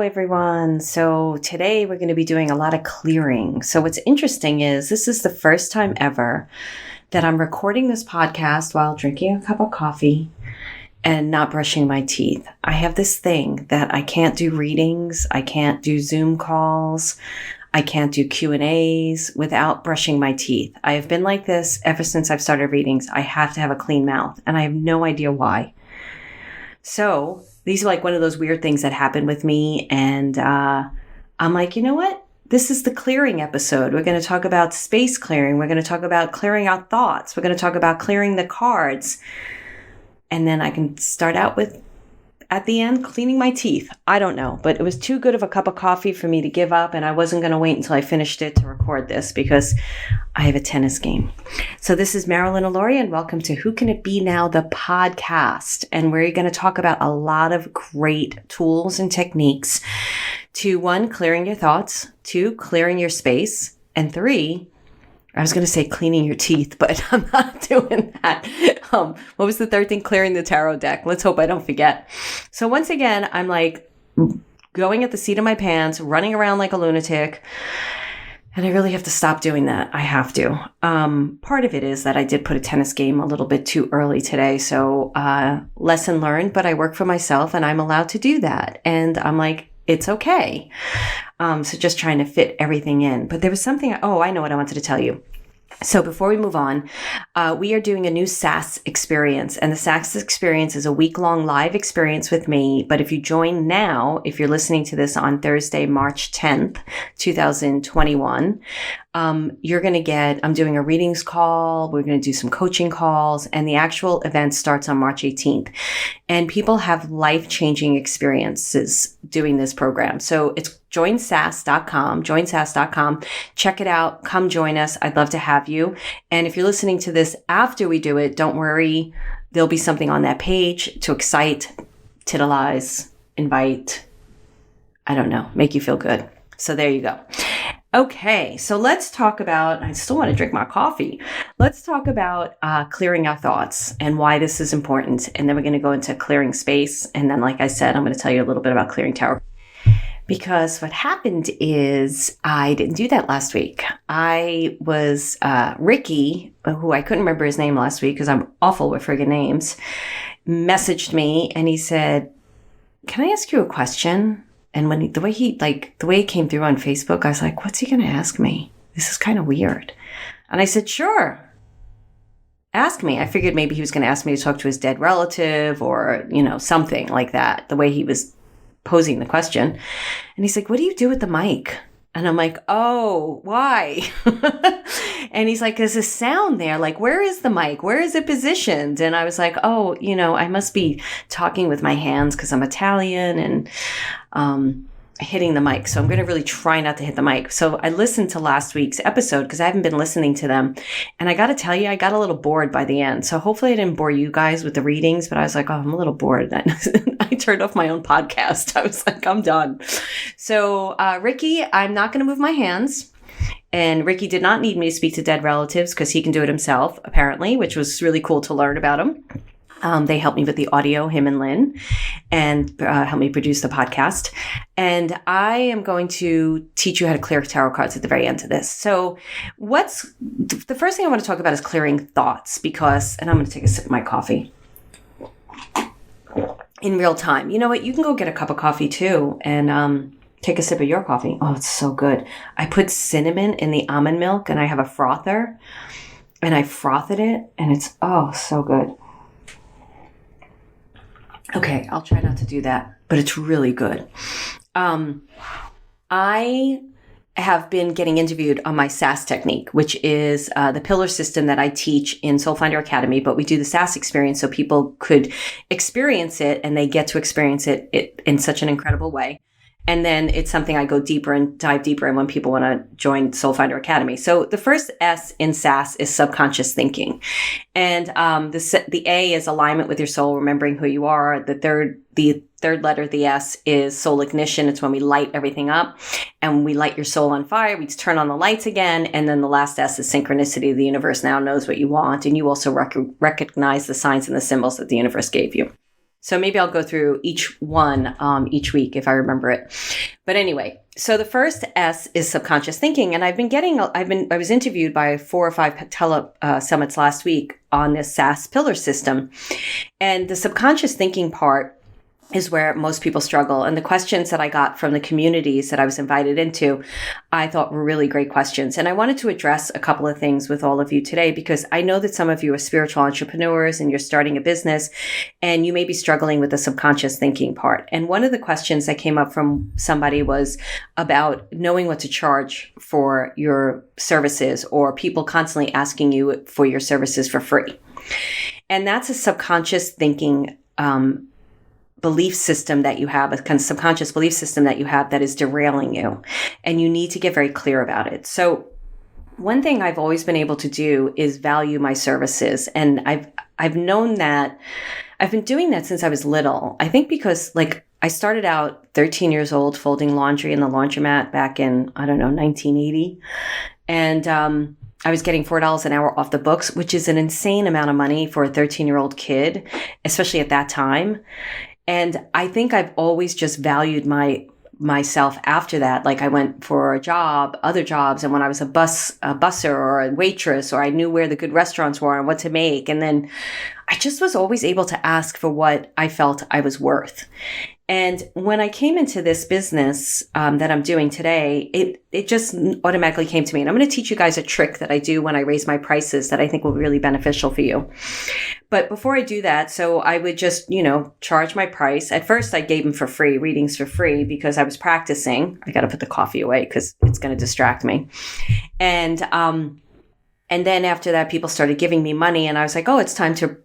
everyone. So today we're going to be doing a lot of clearing. So what's interesting is this is the first time ever that I'm recording this podcast while drinking a cup of coffee and not brushing my teeth. I have this thing that I can't do readings. I can't do Zoom calls. I can't do Q&As without brushing my teeth. I have been like this ever since I've started readings. I have to have a clean mouth, and I have no idea why. So these are like one of those weird things that happened with me. And I'm like, you know what? This is the clearing episode. We're going to talk about space clearing. We're going to talk about clearing our thoughts. We're going to talk about clearing the cards. And then I can start out with, at the end, cleaning my teeth. I don't know, but it was too good of a cup of coffee for me to give up. And I wasn't going to wait until I finished it to record this because I have a tennis game. So this is Marilyn, Alauria, and welcome to Who Can It Be Now, the podcast. And we're going to talk about a lot of great tools and techniques to, 1, clearing your thoughts, 2, clearing your space, and 3, I was going to say cleaning your teeth, but I'm not doing that. What was the 3rd thing? Clearing the tarot deck. Let's hope I don't forget. So once again, I'm like going at the seat of my pants, running around like a lunatic. And I really have to stop doing that. I have to. Part of it is that I did put a tennis game a little bit too early today. So lesson learned, but I work for myself and I'm allowed to do that. And I'm like, it's okay. So just trying to fit everything in. But there was something, I know what I wanted to tell you. So before we move on, we are doing a new SASS experience. And the SASS experience is a week-long live experience with me. But if you join now, if you're listening to this on Thursday, March 10th, 2021, you're going to get, I'm doing a readings call. We're going to do some coaching calls. And the actual event starts on March 18th. And people have life-changing experiences doing this program. So it's joinsass.com. Check it out. Come join us. I'd love to have you. And if you're listening to this after we do it, don't worry. There'll be something on that page to excite, titilize, invite, I don't know, make you feel good. So there you go. Okay, so let's talk about, I still want to drink my coffee. Let's talk about clearing our thoughts and why this is important. And then we're going to go into clearing space. And then, like I said, I'm going to tell you a little bit about clearing tarot. Because what happened is I didn't do that last week. I was, Ricky, who I couldn't remember his name last week because I'm awful with friggin' names, messaged me and he said, can I ask you a question? And when the way it came through on Facebook, I was like, what's he going to ask me? This is kind of weird. And I said, sure. Ask me. I figured maybe he was going to ask me to talk to his dead relative or, something like that, the way he was posing the question. And he's like, what do you do with the mic? And I'm like, oh, why? And he's like, there's a sound there. Like, where is the mic? Where is it positioned? And I was like, oh, I must be talking with my hands because I'm Italian and hitting the mic. So I'm going to really try not to hit the mic. So I listened to last week's episode because I haven't been listening to them. And I got to tell you, I got a little bored by the end. So hopefully I didn't bore you guys with the readings, but I was like, oh, I'm a little bored. I turned off my own podcast. I was like, I'm done. So Ricky, I'm not going to move my hands. And Ricky did not need me to speak to dead relatives because he can do it himself, apparently, which was really cool to learn about him. They helped me with the audio, him and Lynn, and helped me produce the podcast. And I am going to teach you how to clear tarot cards at the very end of this. So the first thing I want to talk about is clearing thoughts and I'm going to take a sip of my coffee in real time. You know what? You can go get a cup of coffee too and take a sip of your coffee. Oh, it's so good. I put cinnamon in the almond milk and I have a frother and I frothed it and it's, so good. Okay, I'll try not to do that, but it's really good. I have been getting interviewed on my SASS technique, which is the pillar system that I teach in Soul Finder Academy, but we do the SASS experience so people could experience it and they get to experience it in such an incredible way. And then it's something I go deeper and dive deeper in when people want to join Soul Finder Academy. So the first S in SASS is subconscious thinking. And the A is alignment with your soul, remembering who you are. The third letter, the S, is soul ignition. It's when we light everything up and we light your soul on fire. We turn on the lights again. And then the last S is synchronicity. The universe now knows what you want. And you also recognize the signs and the symbols that the universe gave you. So maybe I'll go through each one each week if I remember it. But anyway, so the first S is subconscious thinking. And I was interviewed by 4 or 5 summits last week on this SASS pillar system. And the subconscious thinking part is where most people struggle. And the questions that I got from the communities that I was invited into, I thought were really great questions. And I wanted to address a couple of things with all of you today, because I know that some of you are spiritual entrepreneurs and you're starting a business and you may be struggling with the subconscious thinking part. And one of the questions that came up from somebody was about knowing what to charge for your services, or people constantly asking you for your services for free. And that's a subconscious thinking belief system that you have, a kind of subconscious belief system that you have that is derailing you. And you need to get very clear about it. So one thing I've always been able to do is value my services. And I've known that I've been doing that since I was little. I think because I started out 13 years old folding laundry in the laundromat back in, 1980. And I was getting $4 an hour off the books, which is an insane amount of money for a 13-year-old kid, especially at that time. And I think I've always just valued myself after that. Like I went for a job, other jobs, and when I was a busser or a waitress, or I knew where the good restaurants were and what to make. And then I just was always able to ask for what I felt I was worth. And when I came into this business that I'm doing today, it just automatically came to me. And I'm going to teach you guys a trick that I do when I raise my prices that I think will be really beneficial for you. But before I do that, so I would just, charge my price. At first, I gave them for free, readings for free, because I was practicing. I got to put the coffee away because it's going to distract me. And then after that, people started giving me money, and I was like, oh, it's time to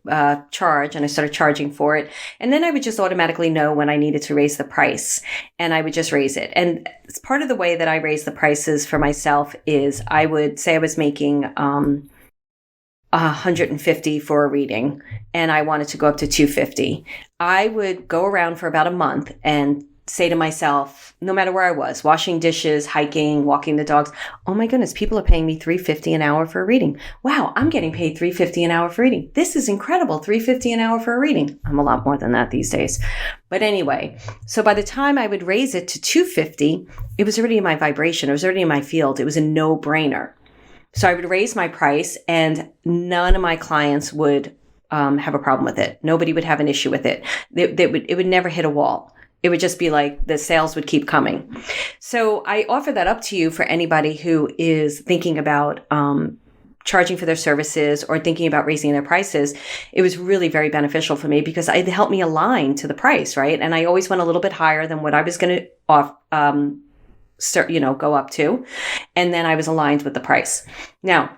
charge. And I started charging for it. And then I would just automatically know when I needed to raise the price, and I would just raise it. And it's part of the way that I raise the prices for myself is I would say I was making $150 for a reading, and I wanted to go up to $250. I would go around for about a month and say to myself, no matter where I was, washing dishes, hiking, walking the dogs, oh my goodness, people are paying me $350 an hour for a reading. Wow, I'm getting paid $350 an hour for a reading. This is incredible, $350 an hour for a reading. I'm a lot more than that these days. But anyway, so by the time I would raise it to $250, it was already in my vibration. It was already in my field. It was a no-brainer. So I would raise my price, and none of my clients would have a problem with it. Nobody would have an issue with it. It would never hit a wall. It would just be like the sales would keep coming. So I offer that up to you for anybody who is thinking about charging for their services or thinking about raising their prices. It was really very beneficial for me because it helped me align to the price, right? And I always went a little bit higher than what I was going to go up to. And then I was aligned with the price. Now,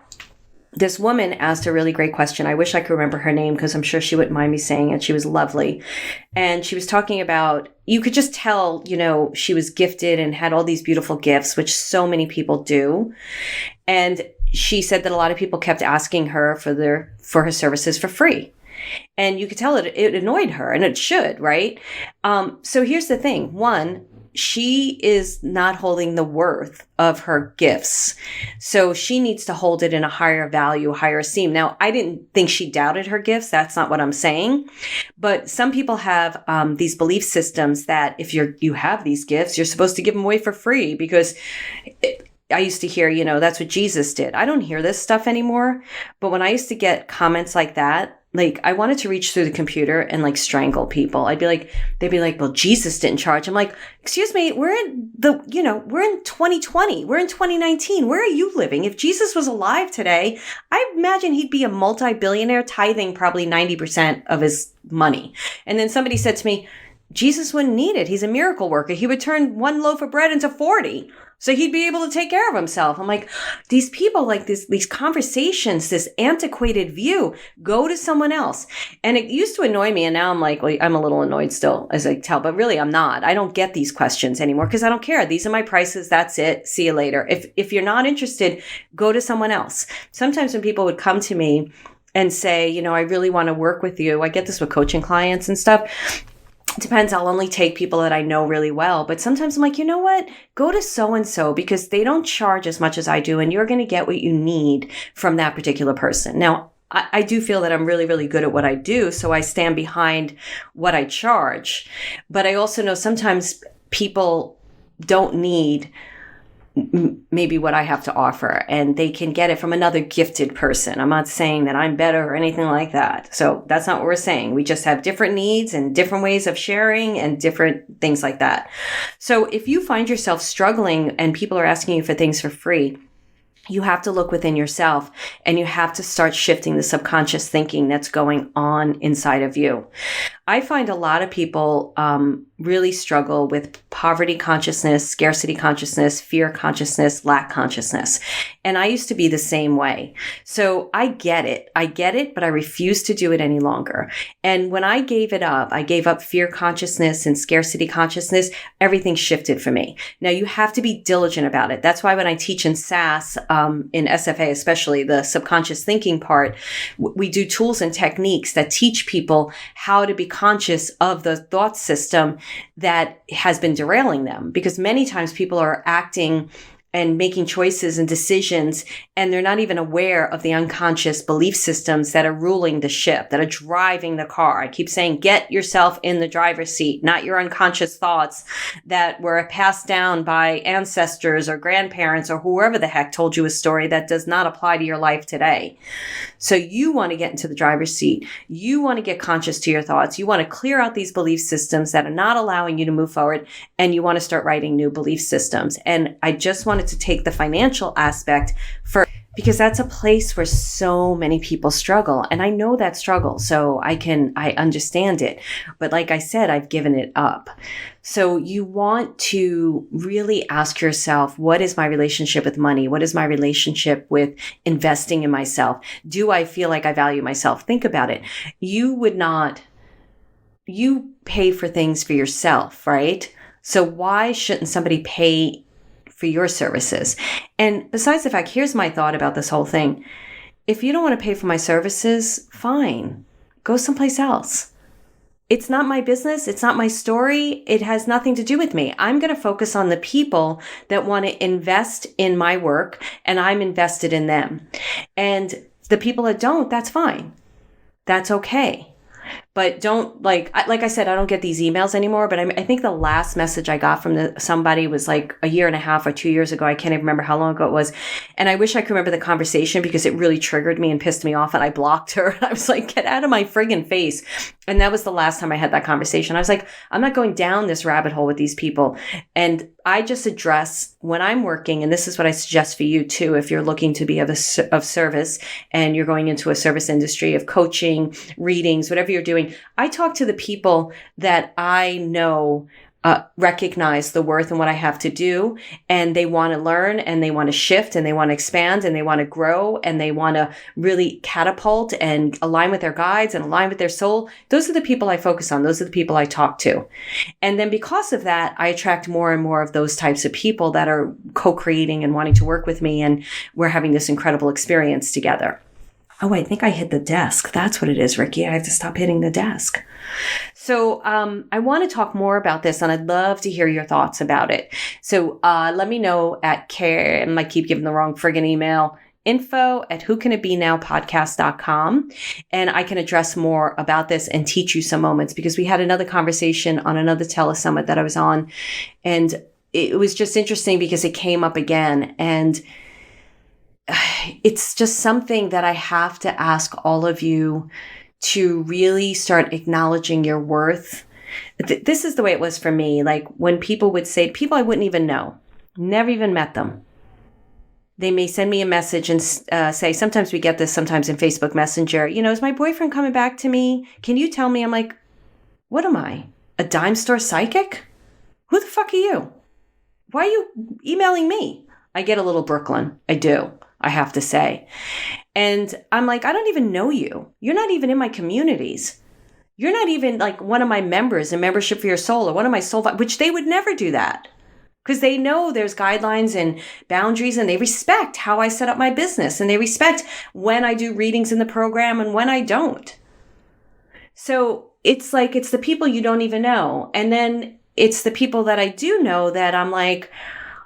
this woman asked a really great question. I wish I could remember her name because I'm sure she wouldn't mind me saying it. She was lovely. And she was talking about, you could just tell, she was gifted and had all these beautiful gifts, which so many people do. And she said that a lot of people kept asking her for her services for free. And you could tell it annoyed her, and it should, right? So here's the thing. One, she is not holding the worth of her gifts. So she needs to hold it in a higher value, higher esteem. Now, I didn't think she doubted her gifts. That's not what I'm saying. But some people have these belief systems that if you have these gifts, you're supposed to give them away for free because I used to hear, that's what Jesus did. I don't hear this stuff anymore. But when I used to get comments like that, I wanted to reach through the computer and strangle people. They'd be like, well, Jesus didn't charge. I'm like, excuse me, we're in 2020. We're in 2019. Where are you living? If Jesus was alive today, I imagine he'd be a multi-billionaire tithing probably 90% of his money. And then somebody said to me, Jesus wouldn't need it. He's a miracle worker. He would turn one loaf of bread into 40. So he'd be able to take care of himself. I'm like, these people these conversations, this antiquated view, go to someone else. And it used to annoy me. And now I'm like, well, I'm a little annoyed still, as I tell, but really I'm not. I don't get these questions anymore because I don't care. These are my prices. That's it. See you later. If you're not interested, go to someone else. Sometimes when people would come to me and say, I really want to work with you. I get this with coaching clients and stuff. It depends. I'll only take people that I know really well. But sometimes I'm like, you know what? Go to so-and-so because they don't charge as much as I do. And you're going to get what you need from that particular person. Now, I do feel that I'm really, really good at what I do. So I stand behind what I charge. But I also know sometimes people don't need maybe what I have to offer, and they can get it from another gifted person. I'm not saying that I'm better or anything like that. So that's not what we're saying. We just have different needs and different ways of sharing and different things like that. So if you find yourself struggling and people are asking you for things for free, you have to look within yourself and you have to start shifting the subconscious thinking that's going on inside of you. I find a lot of people really struggle with poverty consciousness, scarcity consciousness, fear consciousness, lack consciousness. And I used to be the same way. So I get it, but I refuse to do it any longer. And when I gave it up, I gave up fear consciousness and scarcity consciousness, everything shifted for me. Now you have to be diligent about it. That's why when I teach in SASS, in SFA, especially the subconscious thinking part, we do tools and techniques that teach people how to be conscious of the thought system that has been derailing them. Because many times people are acting and making choices and decisions, and they're not even aware of the unconscious belief systems that are ruling the ship, that are driving the car. I keep saying, get yourself in the driver's seat, not your unconscious thoughts that were passed down by ancestors or grandparents or whoever the heck told you a story that does not apply to your life today. So you want to get into the driver's seat. You want to get conscious to your thoughts. You want to clear out these belief systems that are not allowing you to move forward, and you want to start writing new belief systems. And I just wanted to take the financial aspect first, because that's a place where so many people struggle. And I know that struggle, so I understand it. But like I said, I've given it up. So you want to really ask yourself, what is my relationship with money? What is my relationship with investing in myself? Do I feel like I value myself? Think about it. You pay for things for yourself, right? So why shouldn't somebody pay for your services? And besides the fact, here's my thought about this whole thing. If you don't want to pay for my services, fine, go someplace else. It's not my business. It's not my story. It has nothing to do with me. I'm going to focus on the people that want to invest in my work, and I'm invested in them. And the people that don't, that's fine. That's okay. But don't, like I said, I don't get these emails anymore, but I think the last message I got from somebody was like a year and a half or 2 years ago. I can't even remember how long ago it was. And I wish I could remember the conversation because it really triggered me and pissed me off, and I blocked her. I was like, get out of my friggin' face. And that was the last time I had that conversation. I was like, I'm not going down this rabbit hole with these people. And I just address when I'm working, and this is what I suggest for you too, if you're looking to be of service and you're going into a service industry of coaching, readings, whatever you're doing. I talk to the people that I know recognize the worth and what I have to do, and they want to learn, and they want to shift, and they want to expand, and they want to grow, and they want to really catapult and align with their guides and align with their soul. Those are the people I focus on. Those are the people I talk to. And then because of that, I attract more and more of those types of people that are co-creating and wanting to work with me, and we're having this incredible experience together. Oh, I think I hit the desk. That's what it is, Ricky. I have to stop hitting the desk. So I want to talk more about this, and I'd love to hear your thoughts about it. So let me know at care, and I keep giving the wrong friggin' email, info@whocanitbenowpodcast.com. And I can address more about this and teach you some moments, because we had another conversation on another telesummit that I was on. And it was just interesting because it came up again. And it's just something that I have to ask all of you to really start acknowledging your worth. This is the way it was for me. Like when people would say, people I wouldn't even know, never even met them. They may send me a message and say, sometimes we get this sometimes in Facebook Messenger, is my boyfriend coming back to me? Can you tell me? I'm like, what am I? A dime store psychic? Who the fuck are you? Why are you emailing me? I get a little Brooklyn. I do. I have to say. And I'm like, I don't even know you. You're not even in my communities. You're not even like one of my members in Membership for Your Soul or one of my soul, which they would never do that because they know there's guidelines and boundaries, and they respect how I set up my business, and they respect when I do readings in the program and when I don't. So it's like, it's the people you don't even know. And then it's the people that I do know that I'm like,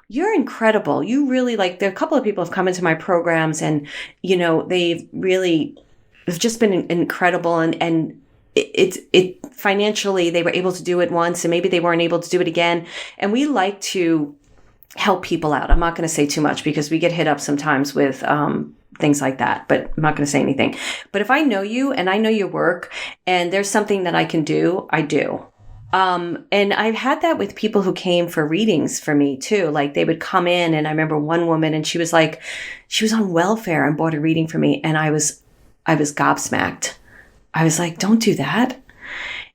you're incredible. You really there are a couple of people have come into my programs, and, they've really it's just been incredible. And it financially, they were able to do it once and maybe they weren't able to do it again. And we like to help people out. I'm not going to say too much because we get hit up sometimes with, things like that, but I'm not going to say anything. But if I know you and I know your work and there's something that I can do, I do. And I've had that with people who came for readings for me too. Like they would come in, and I remember one woman, and she was on welfare and bought a reading for me. And I was gobsmacked. I was like, don't do that.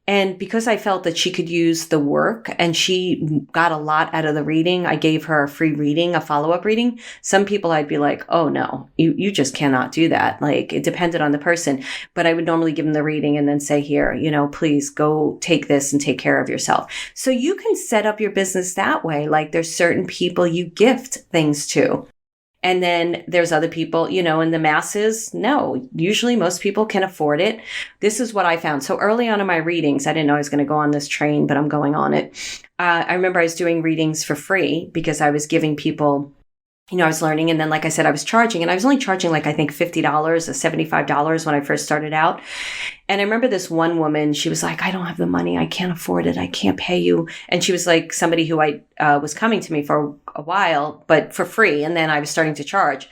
And because I felt that she could use the work and she got a lot out of the reading, I gave her a free reading, a follow-up reading. Some people I'd be like, oh no, you just cannot do that. Like it depended on the person, but I would normally give them the reading and then say, here, please go take this and take care of yourself. So you can set up your business that way. Like there's certain people you gift things to. And then there's other people, in the masses, no, usually most people can afford it. This is what I found. So early on in my readings, I didn't know I was going to go on this train, but I'm going on it. I remember I was doing readings for free because I was giving people, I was learning. And then, like I said, I was charging, and I was only charging I think $50 or $75 when I first started out. And I remember this one woman, she was like, I don't have the money. I can't afford it. I can't pay you. And she was like somebody who I was coming to me for a while, but for free. And then I was starting to charge,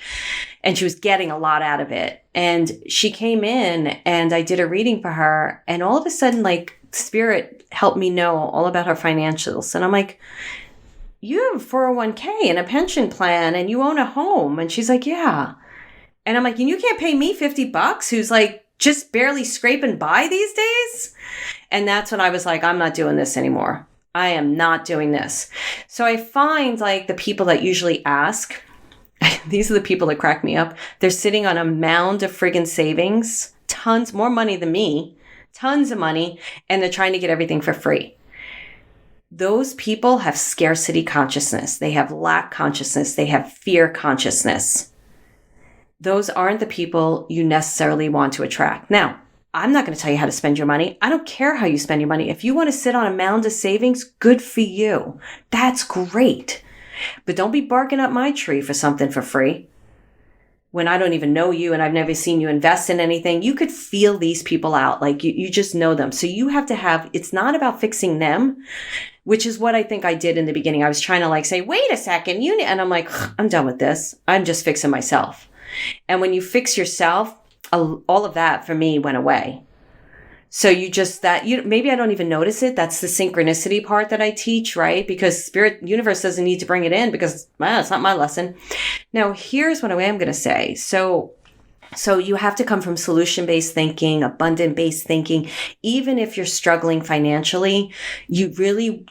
and she was getting a lot out of it. And she came in and I did a reading for her. And all of a sudden, Spirit helped me know all about her financials. And I'm like, you have a 401k and a pension plan and you own a home. And she's like, yeah. And I'm like, and you can't pay me $50 who's just barely scraping by these days. And that's when I was like, I'm not doing this anymore. I am not doing this. So I find the people that usually ask, these are the people that crack me up. They're sitting on a mound of friggin' savings, tons more money than me, tons of money. And they're trying to get everything for free. Those people have scarcity consciousness. They have lack consciousness. They have fear consciousness. Those aren't the people you necessarily want to attract. Now, I'm not going to tell you how to spend your money. I don't care how you spend your money. If you want to sit on a mound of savings, good for you. That's great. But don't be barking up my tree for something for free when I don't even know you and I've never seen you invest in anything. You could feel these people out. You just know them. So you have to it's not about fixing them, which is what I think I did in the beginning. I was trying to say, wait a second, and I'm like, I'm done with this. I'm just fixing myself. And when you fix yourself, all of that for me went away. So maybe I don't even notice it. That's the synchronicity part that I teach, right? Because universe doesn't need to bring it in because it's not my lesson. Now, here's what I am going to say. So you have to come from solution-based thinking, abundant-based thinking. Even if you're struggling financially, you really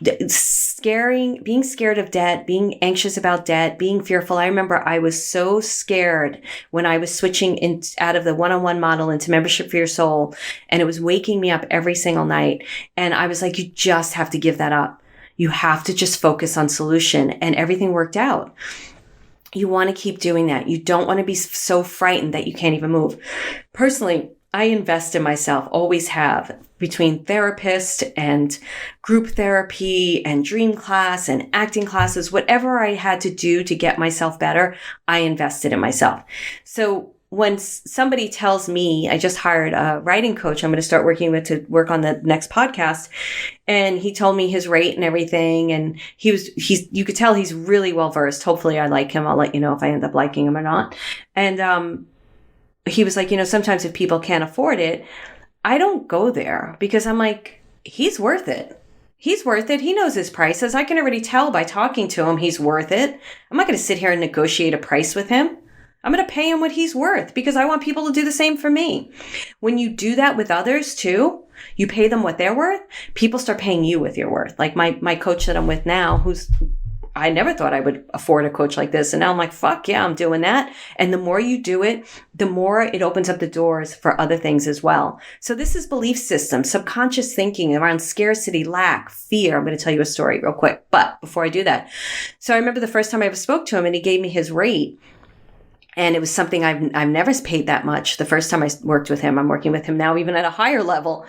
being scared of debt, being anxious about debt, being fearful. I remember I was so scared when I was switching out of the one-on-one model into membership for your soul, and it was waking me up every single night. And I was like, you just have to give that up. You have to just focus on solution, and everything worked out. You want to keep doing that. You don't want to be so frightened that you can't even move. Personally, I invest in myself, always have, between therapist and group therapy and dream class and acting classes, whatever I had to do to get myself better, I invested in myself. So when somebody tells me, I just hired a writing coach I'm going to start working with to work on the next podcast. And he told me his rate and everything. And you could tell he's really well versed. Hopefully I like him. I'll let you know if I end up liking him or not. And, he was like, sometimes if people can't afford it, I don't go there because I'm like, he's worth it. He's worth it. He knows his prices. I can already tell by talking to him, he's worth it. I'm not going to sit here and negotiate a price with him. I'm going to pay him what he's worth because I want people to do the same for me. When you do that with others too, you pay them what they're worth, people start paying you with your worth. Like my coach that I'm with now, I never thought I would afford a coach like this. And now I'm like, fuck yeah, I'm doing that. And the more you do it, the more it opens up the doors for other things as well. So this is belief system, subconscious thinking around scarcity, lack, fear. I'm going to tell you a story real quick. But before I do that, so I remember the first time I ever spoke to him and he gave me his rate. And it was something I've never paid that much. The first time I worked with him, I'm working with him now, even at a higher level.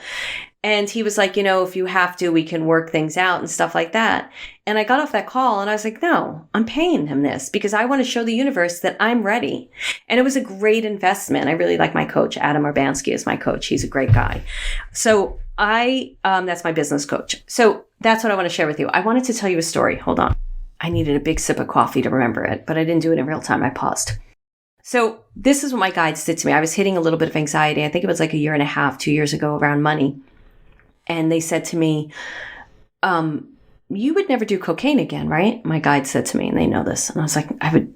And he was like, if you have to, we can work things out and stuff like that. And I got off that call and I was like, no, I'm paying him this because I want to show the universe that I'm ready. And it was a great investment. I really like my coach. Adam Urbanski is my coach. He's a great guy. So that's my business coach. So that's what I want to share with you. I wanted to tell you a story. Hold on. I needed a big sip of coffee to remember it, but I didn't do it in real time. I paused. So this is what my guides did to me. I was hitting a little bit of anxiety. I think it was like 1.5 years, 2 years ago around money. And they said to me, you would never do cocaine again, right? My guide said to me, and they know this. And I was like,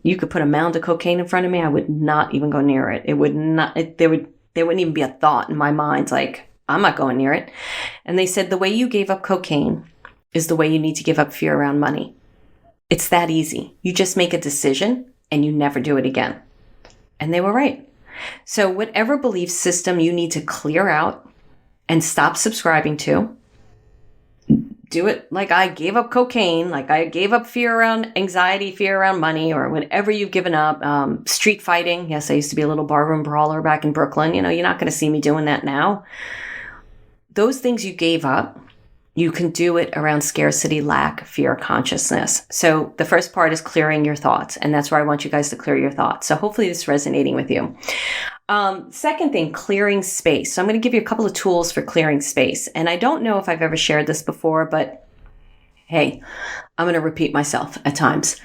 you could put a mound of cocaine in front of me. I would not even go near it. It would not, there wouldn't even be a thought in my mind. Like, I'm not going near it. And they said, the way you gave up cocaine is the way you need to give up fear around money. It's that easy. You just make a decision and you never do it again. And they were right. So whatever belief system you need to clear out and stop subscribing to, do it like I gave up cocaine, like I gave up fear around anxiety, fear around money, or whatever you've given up. Street fighting. Yes, I used to be a little barroom brawler back in Brooklyn. You're not going to see me doing that now. Those things you gave up, you can do it around scarcity, lack, fear, consciousness. So the first part is clearing your thoughts. And that's where I want you guys to clear your thoughts. So hopefully this is resonating with you. Second thing, clearing space. So I'm going to give you a couple of tools for clearing space. And I don't know if I've ever shared this before, but hey, I'm going to repeat myself at times.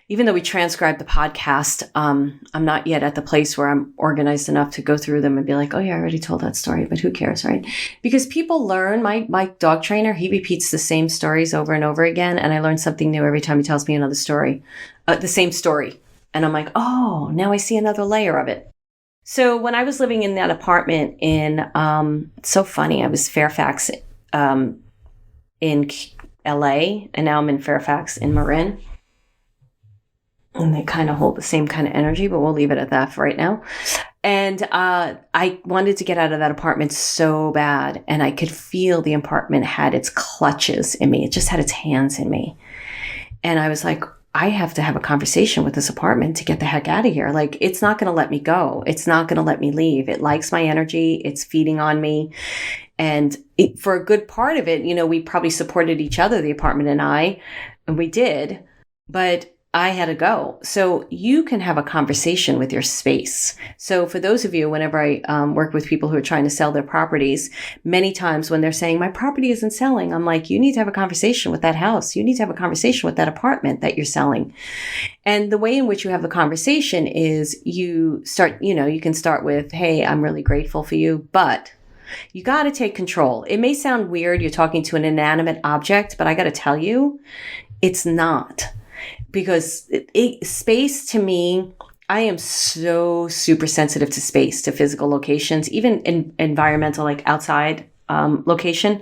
Even though we transcribed the podcast, I'm not yet at the place where I'm organized enough to go through them and be like, oh yeah, I already told that story, but who cares, right? Because people learn, my dog trainer, he repeats the same stories over and over again. And I learn something new every time he tells me another story, the same story. And I'm like, oh, now I see another layer of it. So when I was living in that apartment in, it's so funny, I was Fairfax in LA, and now I'm in Fairfax in Marin. And they kind of hold the same kind of energy, but we'll leave it at that for right now. And I wanted to get out of that apartment so bad. And I could feel the apartment had its clutches in me. It just had its hands in me. And I was like, I have to have a conversation with this apartment to get the heck out of here. Like, it's not going to let me go. It's not going to let me leave. It likes my energy. It's feeding on me. And for a good part of it, we probably supported each other, the apartment and we did. But I had to go. So you can have a conversation with your space. So for those of you, whenever I work with people who are trying to sell their properties, many times when they're saying, my property isn't selling, I'm like, you need to have a conversation with that house. You need to have a conversation with that apartment that you're selling. And the way in which you have the conversation is you start, you can start with, hey, I'm really grateful for you, but you got to take control. It may sound weird. You're talking to an inanimate object, but I got to tell you, it's not. Because space to me, I am so super sensitive to space, to physical locations, even in environmental, like outside location.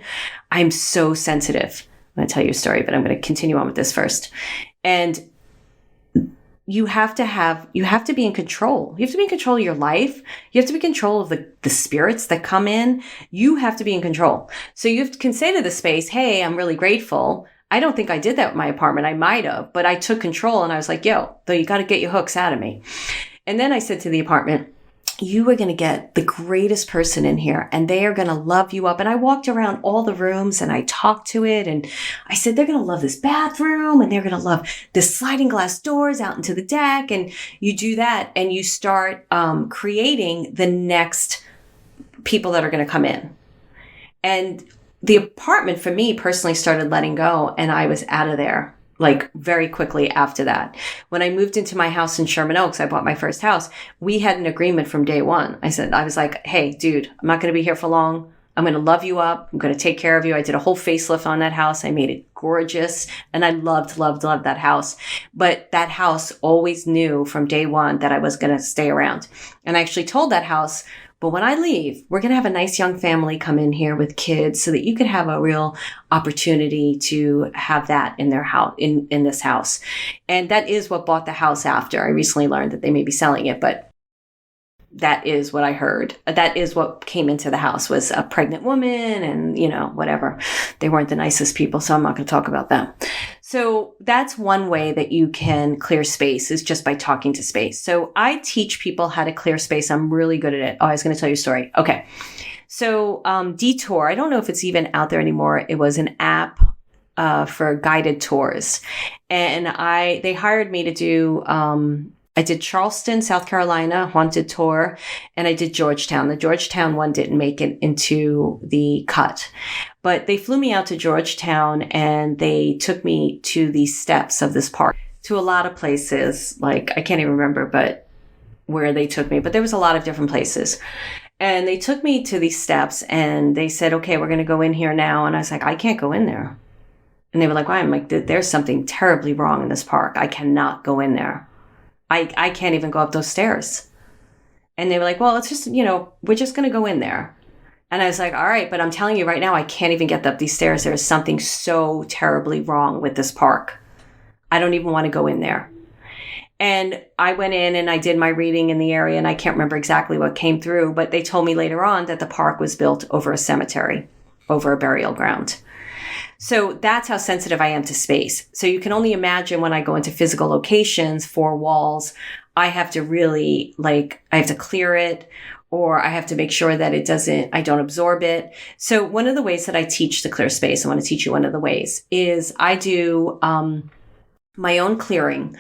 I'm so sensitive. I'm going to tell you a story, but I'm going to continue on with this first. And you have to be in control. You have to be in control of your life. You have to be in control of the spirits that come in. You have to be in control. So you can say to the space, hey, I'm really grateful. I don't think I did that with my apartment. I might have, but I took control and I was like, yo, though you got to get your hooks out of me. And then I said to the apartment, you are going to get the greatest person in here and they are going to love you up. And I walked around all the rooms and I talked to it. And I said, they're going to love this bathroom and they're going to love the sliding glass doors out into the deck. And you do that and you start creating the next people that are going to come in. And the apartment for me personally started letting go and I was out of there like very quickly after that. When I moved into my house in Sherman Oaks, I bought my first house. We had an agreement from day one. I was like, hey, dude, I'm not going to be here for long. I'm going to love you up. I'm going to take care of you. I did a whole facelift on that house. I made it gorgeous and I loved that house. But that house always knew from day one that I was going to stay around. And I actually told that house, but when I leave, we're going to have a nice young family come in here with kids so that you could have a real opportunity to have that in their house, in this house. And that is what bought the house after. I recently learned that they may be selling it, but that is what I heard. That is what came into the house was a pregnant woman and, whatever. They weren't the nicest people, so I'm not going to talk about them. So that's one way that you can clear space is just by talking to space. So I teach people how to clear space. I'm really good at it. Oh, I was going to tell you a story. Okay. So Detour, I don't know if it's even out there anymore. It was an app for guided tours. And they hired me to do, I did Charleston, South Carolina, haunted tour, and I did Georgetown. The Georgetown one didn't make it into the cut, but they flew me out to Georgetown and they took me to the steps of this park, to a lot of places. Like, I can't even remember, but where they took me, but there was a lot of different places. And they took me to these steps and they said, okay, we're going to go in here now. And I was like, I can't go in there. And they were like, why? I'm like, there's something terribly wrong in this park. I cannot go in there. I can't even go up those stairs. And they were like, well, it's just, we're just going to go in there. And I was like, all right, but I'm telling you right now, I can't even get up these stairs. There is something so terribly wrong with this park. I don't even want to go in there. And I went in and I did my reading in the area, and I can't remember exactly what came through, but they told me later on that the park was built over a cemetery, over a burial ground. So that's how sensitive I am to space. So you can only imagine when I go into physical locations, 4 walls, I have to really I have to clear it, or I have to make sure that I don't absorb it. So one of the ways that I teach to clear space, I want to teach you one of the ways, is I do my own clearing.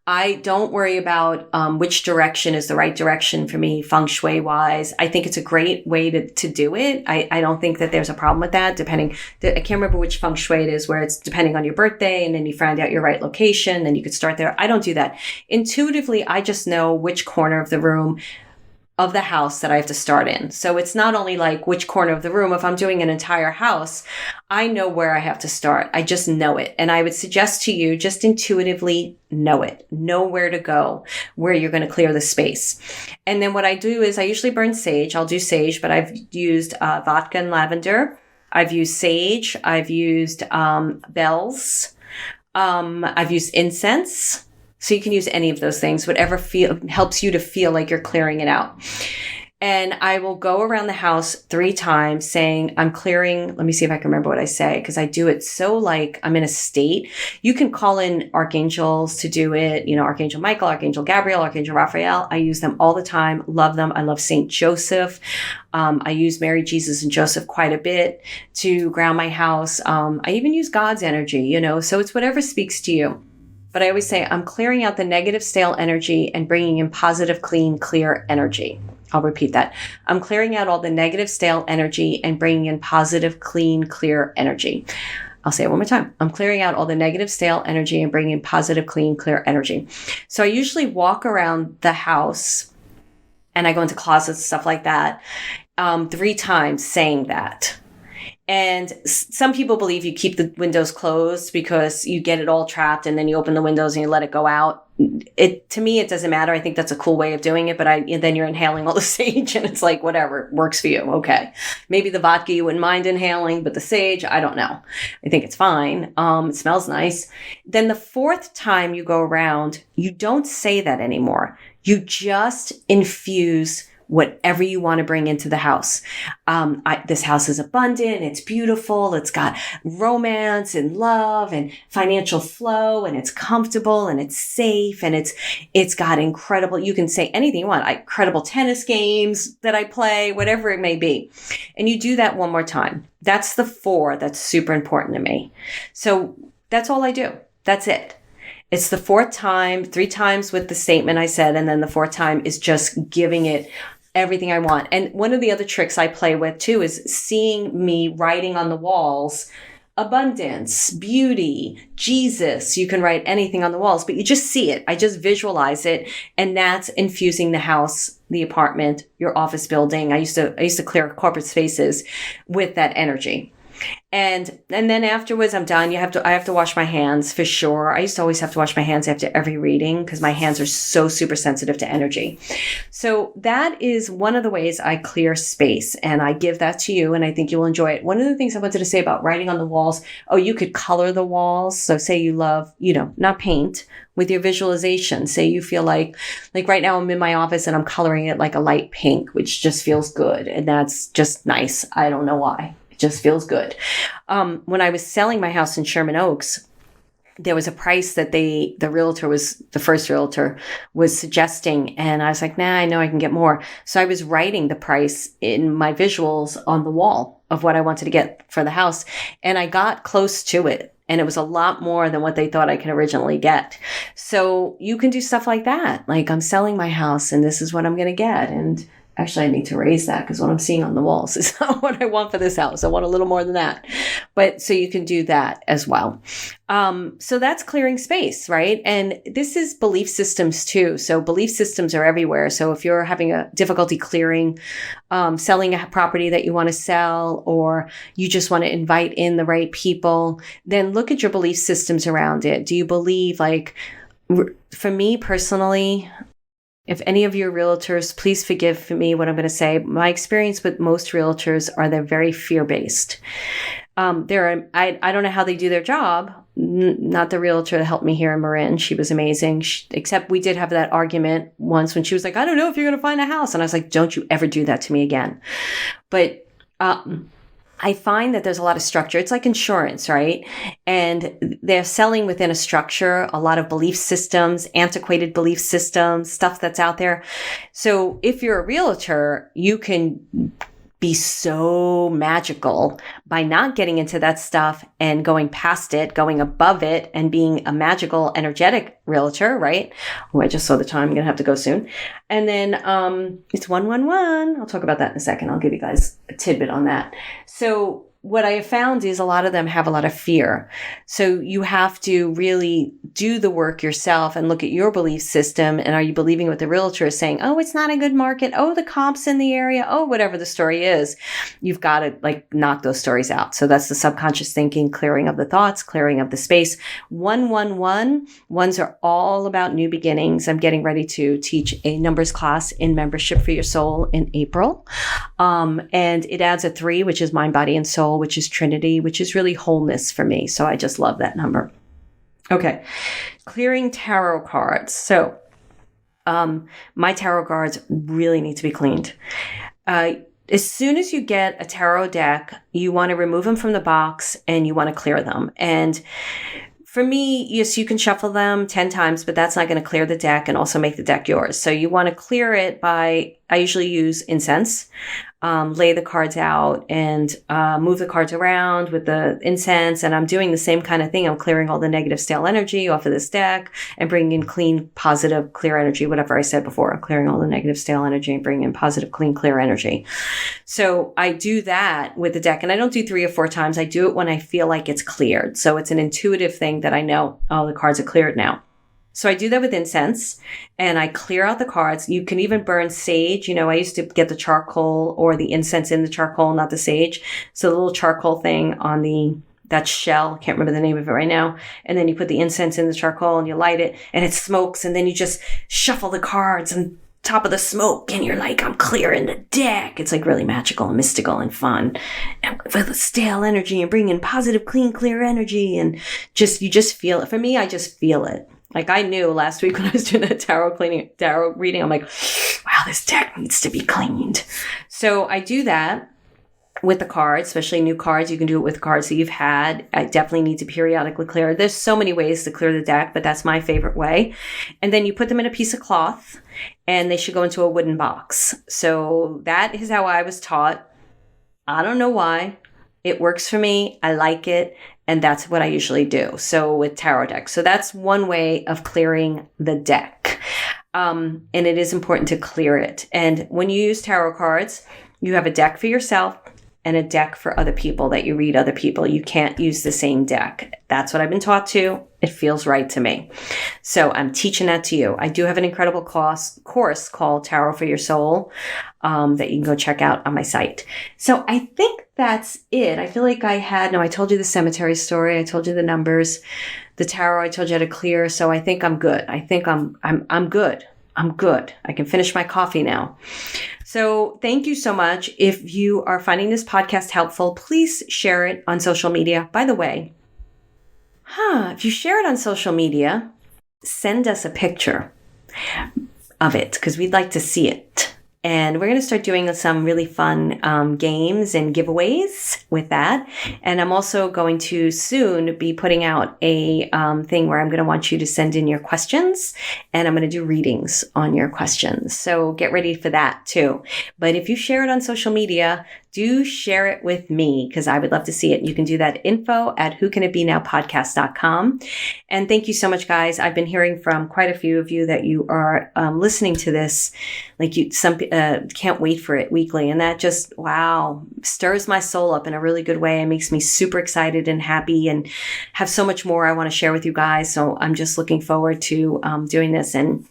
I don't worry about which direction is the right direction for me, feng shui wise. I think it's a great way to do it. I don't think that there's a problem with that. I can't remember which feng shui it is, where it's depending on your birthday, and then you find out your right location, and you could start there. I don't do that. Intuitively, I just know which corner of the room of the house that I have to start in. So it's not only like which corner of the room. If I'm doing an entire house, I know where I have to start. I just know it. And I would suggest to you, just intuitively know it. Know where to go, where you're going to clear the space. And then what I do is I usually burn sage. I'll do sage, but I've used vodka and lavender. I've used sage. I've used bells. I've used incense. So you can use any of those things, whatever helps you to feel like you're clearing it out. And I will go around the house 3 times saying, I'm clearing. Let me see if I can remember what I say, because I do it so like I'm in a state. You can call in archangels to do it. Archangel Michael, Archangel Gabriel, Archangel Raphael. I use them all the time. Love them. I love Saint Joseph. I use Mary, Jesus, and Joseph quite a bit to ground my house. I even use God's energy, so it's whatever speaks to you. But I always say, I'm clearing out the negative, stale energy and bringing in positive, clean, clear energy. I'll repeat that. I'm clearing out all the negative, stale energy and bringing in positive, clean, clear energy. I'll say it one more time. I'm clearing out all the negative, stale energy and bringing in positive, clean, clear energy. So I usually walk around the house and I go into closets, stuff like that, 3 times saying that. And some people believe you keep the windows closed because you get it all trapped, and then you open the windows and you let it go out. To me, it doesn't matter. I think that's a cool way of doing it, but then you're inhaling all the sage, and it's like, whatever, works for you. Okay. Maybe the vodka you wouldn't mind inhaling, but the sage, I don't know. I think it's fine. It smells nice. Then the 4th time you go around, you don't say that anymore. You just infuse whatever you want to bring into the house. This house is abundant. It's beautiful. It's got romance and love and financial flow, and it's comfortable and it's safe, and it's got incredible, you can say anything you want, incredible tennis games that I play, whatever it may be. And you do that one more time. That's the 4 that's super important to me. So that's all I do. That's it. It's the 4th time, 3 times with the statement I said, and then the 4th time is just giving it everything I want. And one of the other tricks I play with too is seeing me writing on the walls, abundance, beauty, Jesus. You can write anything on the walls, but you just see it. I just visualize it. And that's infusing the house, the apartment, your office building. I used to clear corporate spaces with that energy. And then afterwards, I'm done. I have to wash my hands for sure. I used to always have to wash my hands after every reading because my hands are so super sensitive to energy. So that is one of the ways I clear space, and I give that to you, and I think you'll enjoy it. One of the things I wanted to say about writing on the walls, you could color the walls. So say you love, not paint, with your visualization. Say you feel like right now I'm in my office and I'm coloring it like a light pink, which just feels good. And that's just nice. I don't know why. Just feels good. When I was selling my house in Sherman Oaks, there was a price that the first realtor was suggesting. And I was like, nah, I know I can get more. So I was writing the price in my visuals on the wall of what I wanted to get for the house. And I got close to it. And it was a lot more than what they thought I could originally get. So you can do stuff like that. Like, I'm selling my house and this is what I'm going to get. And actually, I need to raise that because what I'm seeing on the walls is not what I want for this house. I want a little more than that. But so you can do that as well. So that's clearing space, right? And this is belief systems too. So belief systems are everywhere. So if you're having a difficulty clearing, selling a property that you want to sell, or you just want to invite in the right people, then look at your belief systems around it. Do you believe, like, for me personally, if any of your realtors, please forgive me what I'm going to say. My experience with most realtors are they're very fear-based. I don't know how they do their job. Not the realtor that helped me here in Marin. She was amazing. Except we did have that argument once when she was like, I don't know if you're going to find a house. And I was like, don't you ever do that to me again. But I find that there's a lot of structure. It's like insurance, right? And they're selling within a structure, a lot of belief systems, antiquated belief systems, stuff that's out there. So if you're a realtor, you can be so magical by not getting into that stuff and going past it, going above it, and being a magical, energetic realtor, right? Oh, I just saw the time. I'm going to have to go soon. And then it's 111. I'll talk about that in a second. I'll give you guys a tidbit on that. So what I have found is a lot of them have a lot of fear. So you have to really do the work yourself and look at your belief system. And are you believing what the realtor is saying? Oh, it's not a good market. Oh, the comps in the area. Oh, whatever the story is, you've got to like knock those stories out. So that's the subconscious thinking, clearing of the thoughts, clearing of the space. 111. Ones are all about new beginnings. I'm getting ready to teach a numbers class in Membership for Your Soul in April. And it adds a 3, which is mind, body, and soul, which is Trinity, which is really wholeness for me. So I just love that number. Okay. Clearing tarot cards. So my tarot cards really need to be cleaned. As soon as you get a tarot deck, you want to remove them from the box and you want to clear them. And for me, yes, you can shuffle them 10 times, but that's not going to clear the deck and also make the deck yours. So you want to clear it by, I usually use incense, lay the cards out and move the cards around with the incense. And I'm doing the same kind of thing. I'm clearing all the negative stale energy off of this deck and bringing in clean, positive, clear energy, whatever I said before. I'm clearing all the negative stale energy and bringing in positive, clean, clear energy. So I do that with the deck. And I don't do 3 or 4 times. I do it when I feel like it's cleared. So it's an intuitive thing that I know, oh, the cards are cleared now. So I do that with incense and I clear out the cards. You can even burn sage. You know, I used to get the charcoal or the incense in the charcoal, not the sage. So the little charcoal thing on that shell, I can't remember the name of it right now. And then you put the incense in the charcoal and you light it and it smokes. And then you just shuffle the cards on top of the smoke and you're like, I'm clearing the deck. It's like really magical and mystical and fun and with the stale energy and bringing in positive, clean, clear energy. And you just feel it. For me, I just feel it. Like I knew last week when I was doing that tarot reading, I'm like, wow, this deck needs to be cleaned. So I do that with the cards, especially new cards. You can do it with cards that you've had. I definitely need to periodically clear. There's so many ways to clear the deck, but that's my favorite way. And then you put them in a piece of cloth and they should go into a wooden box. So that is how I was taught. I don't know why. It works for me. I like it. And that's what I usually do. So with tarot decks. So that's one way of clearing the deck. And it is important to clear it. And when you use tarot cards, you have a deck for yourself and a deck for other people that you read other people. You can't use the same deck. That's what I've been taught to. It feels right to me. So I'm teaching that to you. I do have an incredible course called Tarot for Your Soul that you can go check out on my site. So I think that's it. I feel like I told you the cemetery story. I told you the numbers, the tarot. I told you how to clear. So I think I'm good. I think I'm good. I'm good. I can finish my coffee now. So thank you so much. If you are finding this podcast helpful, please share it on social media. By the way, if you share it on social media, send us a picture of it because we'd like to see it. And we're going to start doing some really fun games and giveaways with that. And I'm also going to soon be putting out a thing where I'm going to want you to send in your questions, and I'm going to do readings on your questions. So get ready for that too. But if you share it on social media, do share it with me because I would love to see it. You can do that info@whocanitbenowpodcast.com. And thank you so much, guys. I've been hearing from quite a few of you that you are listening to this. Like some can't wait for it weekly. And that just, wow, stirs my soul up in a really good way. It makes me super excited and happy and have so much more I want to share with you guys. So I'm just looking forward to doing this and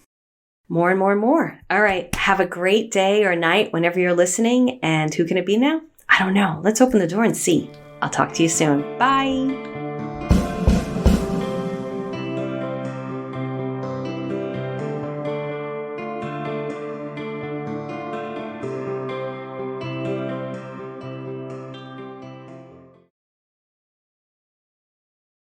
more and more and more. All right. Have a great day or night whenever you're listening. And who can it be now? I don't know. Let's open the door and see. I'll talk to you soon. Bye.